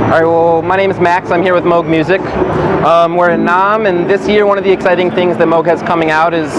Alright, well, my name is Max. I'm here with Moog Music. We're in Nam, and this year one of the exciting things that Moog has coming out is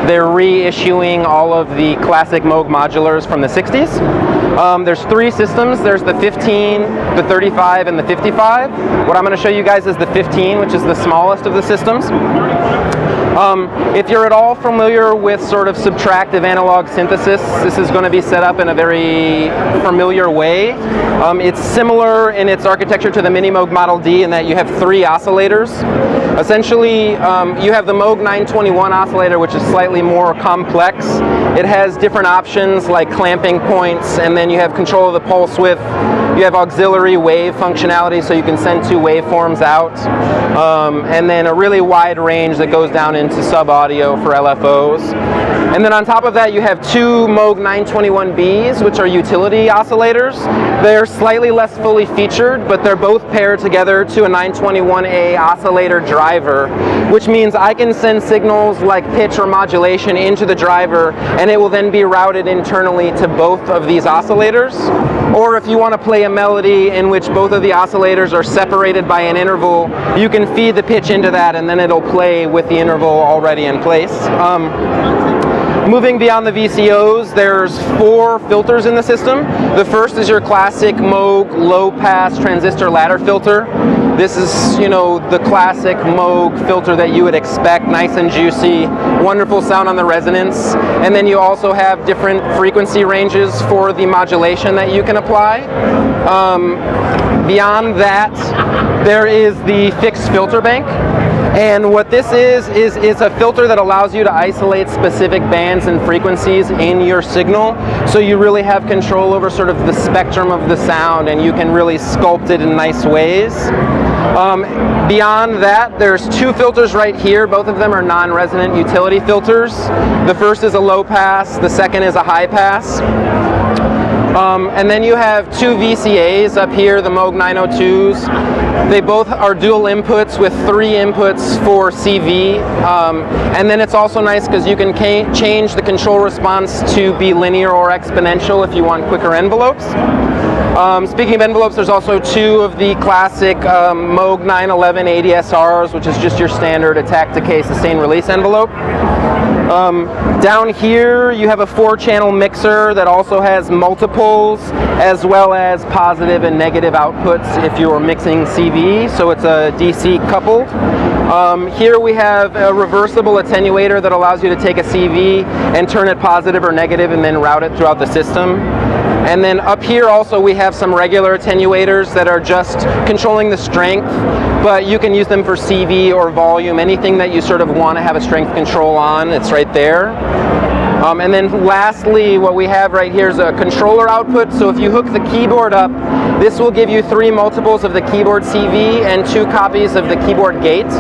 they're reissuing all of the classic Moog modulars from the 60s. There's three systems. There's the 15, the 35, and the 55. What I'm going to show you guys is the 15, which is the smallest of the systems. If you're at all familiar with sort of subtractive analog synthesis, this is going to be set up in a very familiar way. It's similar in its architecture to the Mini Moog Model D in that you have three oscillators. Essentially, you have the Moog 921 oscillator, which is slightly more complex. It has different options like clamping points, and then you have control of the pulse width. You have auxiliary wave functionality, so you can send two waveforms out. And then a really wide range that goes down into sub-audio for LFOs. And then on top of that, you have two Moog 921Bs, which are utility oscillators. They're slightly less fully featured, but they're both paired together to a 921A oscillator driver, which means I can send signals like pitch or modulation into the driver, and it will then be routed internally to both of these oscillators. Or if you want to play a melody in which both of the oscillators are separated by an interval, you can feed the pitch into that, and then it'll play with the interval already in place. Moving beyond the VCOs, there's four filters in the system. The first is your classic Moog low-pass transistor ladder filter. This is, the classic Moog filter that you would expect, nice and juicy, wonderful sound on the resonance. And then you also have different frequency ranges for the modulation that you can apply. Beyond that, there is the fixed filter bank. And what this is it's a filter that allows you to isolate specific bands and frequencies in your signal, so you really have control over sort of the spectrum of the sound, and you can really sculpt it in nice ways. Beyond that, there's two filters right here. Both of them are non-resonant utility filters. The first is a low pass, the second is a high pass. And then you have two VCAs up here, the Moog 902s. They both are dual inputs with three inputs for CV. And then it's also nice because you can change the control response to be linear or exponential if you want quicker envelopes. Speaking of envelopes, there's also two of the classic Moog 911 ADSRs, which is just your standard attack, decay, sustain, release envelope. Down here you have a 4-channel mixer that also has multiples as well as positive and negative outputs if you're mixing CV, so it's a DC coupled. Here we have a reversible attenuator that allows you to take a CV and turn it positive or negative and then route it throughout the system. And then up here also we have some regular attenuators that are just controlling the strength, but you can use them for CV or volume, anything that you sort of want to have a strength control on, it's right there. And then lastly, what we have right here is a controller output. So if you hook the keyboard up, this will give you 3 multiples of the keyboard CV and 2 copies of the keyboard gate.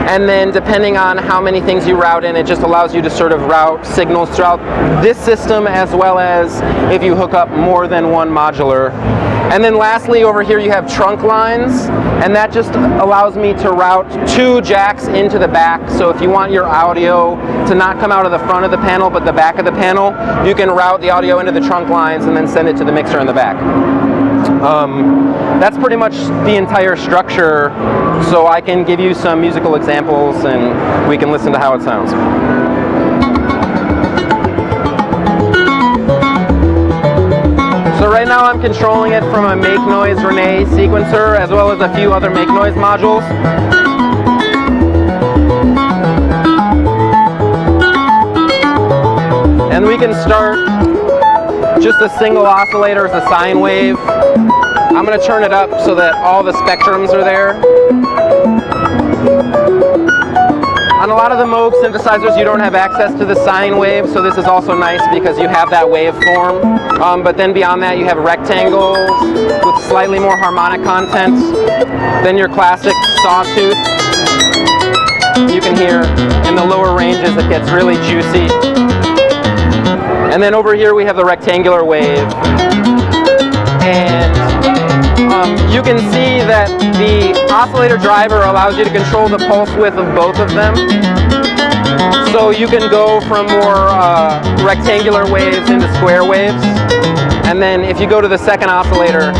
And then depending on how many things you route in, it just allows you to sort of route signals throughout this system, as well as if you hook up more than one modular. And then lastly, over here you have trunk lines, and that just allows me to route 2 jacks into the back. So if you want your audio to not come out of the front of the panel but the back of the panel, you can route the audio into the trunk lines and then send it to the mixer in the back. That's pretty much the entire structure, so I can give you some musical examples and we can listen to how it sounds. So right now I'm controlling it from a Make Noise Renee sequencer as well as a few other Make Noise modules. And we can start just a single oscillator as a sine wave. I'm going to turn it up so that all the spectrums are there. On a lot of the Moog synthesizers you don't have access to the sine wave, so this is also nice because you have that waveform. But then beyond that you have rectangles with slightly more harmonic content than your classic sawtooth. You can hear in the lower ranges it gets really juicy. And then over here we have the rectangular wave. And you can see that the oscillator driver allows you to control the pulse width of both of them. So you can go from more rectangular waves into square waves. And then if you go to the second oscillator,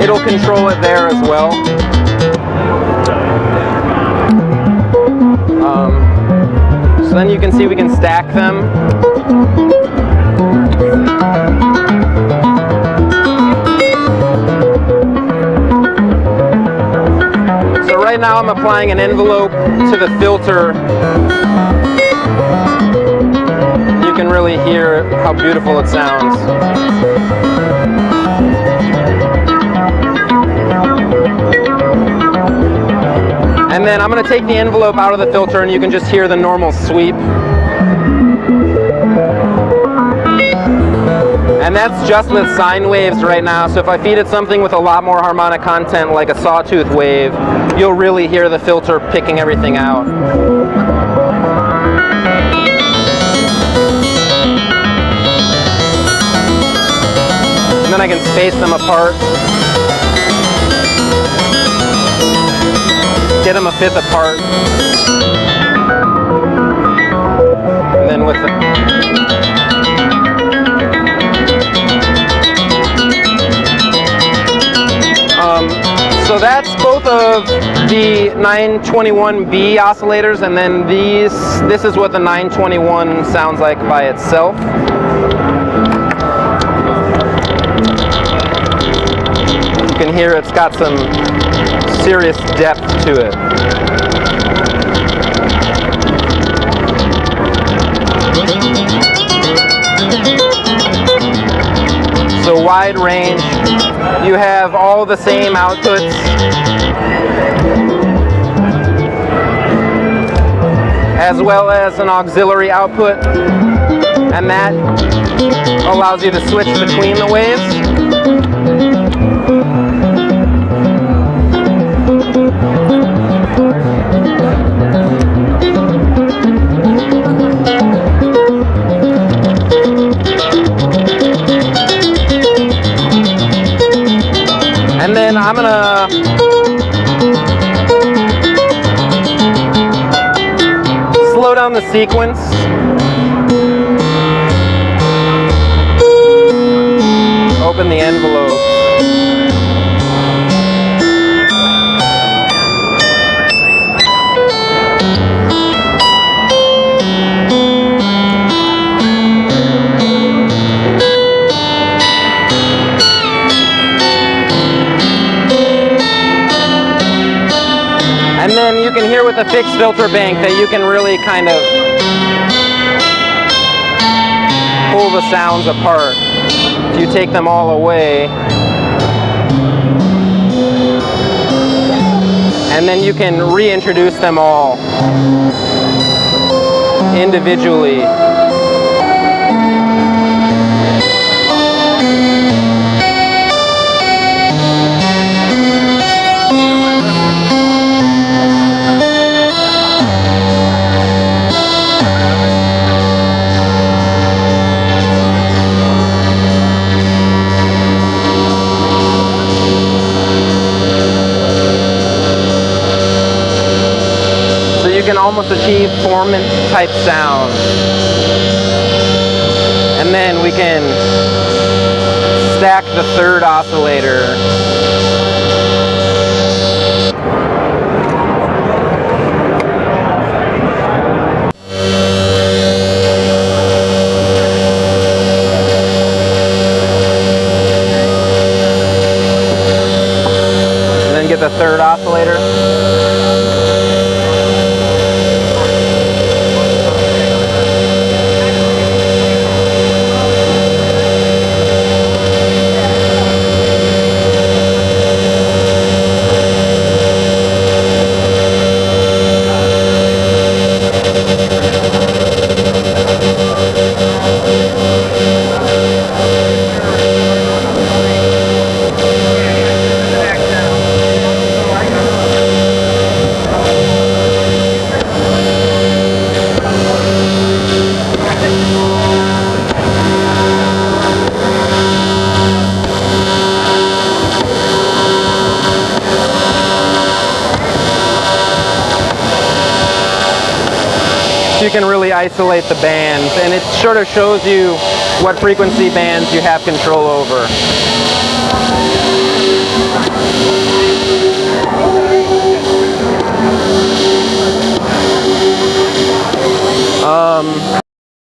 it'll control it there as well. So then you can see we can stack them. So right now I'm applying an envelope to the filter. You can really hear how beautiful it sounds. And then I'm going to take the envelope out of the filter and you can just hear the normal sweep. And that's just with sine waves right now, so if I feed it something with a lot more harmonic content like a sawtooth wave, you'll really hear the filter picking everything out. And then I can space them apart. Get them a fifth apart. And then with so that's both of the 921B oscillators, and then this is what the 921 sounds like by itself. You can hear it's got some serious depth to it. So wide range. You have all the same outputs. As well as an auxiliary output. And that allows you to switch between the waves. And then I'm gonna slow down the sequence. Open the envelope. And then you can hear with the fixed filter bank that you can really kind of pull the sounds apart. If you take them all away, and then you can reintroduce them all individually. You can almost achieve formant type sound. And then we can stack the third oscillator. And then get the third oscillator. so you can really isolate the bands, and it sort of shows you what frequency bands you have control over.